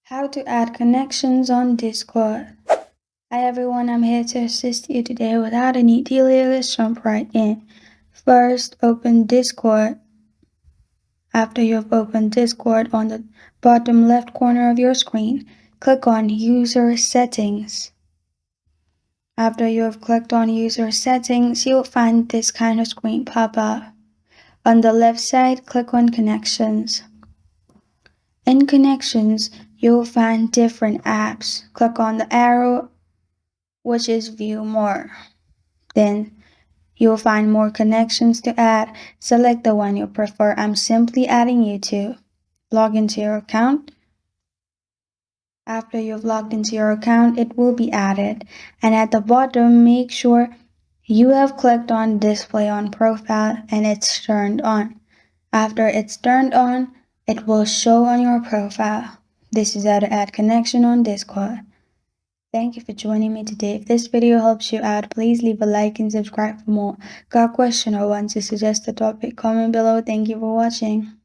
How to add connections on Discord. Hi everyone, I'm here to assist you today without any delay. Let's jump right in. First, open Discord. After you've opened Discord, on the bottom left corner of your screen, click on User Settings. After you have clicked on User Settings, you'll find this kind of screen pop up. On the left side, click on Connections. In Connections, you'll find different apps. Click on the arrow, which is View More. Then you'll find more connections to add. Select the one you prefer. I'm simply adding YouTube. Log into your account. After you've logged into your account, it will be added. And at the bottom, make sure you have clicked on Display on Profile and it's turned on. After it's turned on, it will show on your profile. This is how to add connection on Discord. Thank you for joining me today. If this video helps you out, please leave a like and subscribe for more. Got a question or want to suggest a topic? Comment below. Thank you for watching.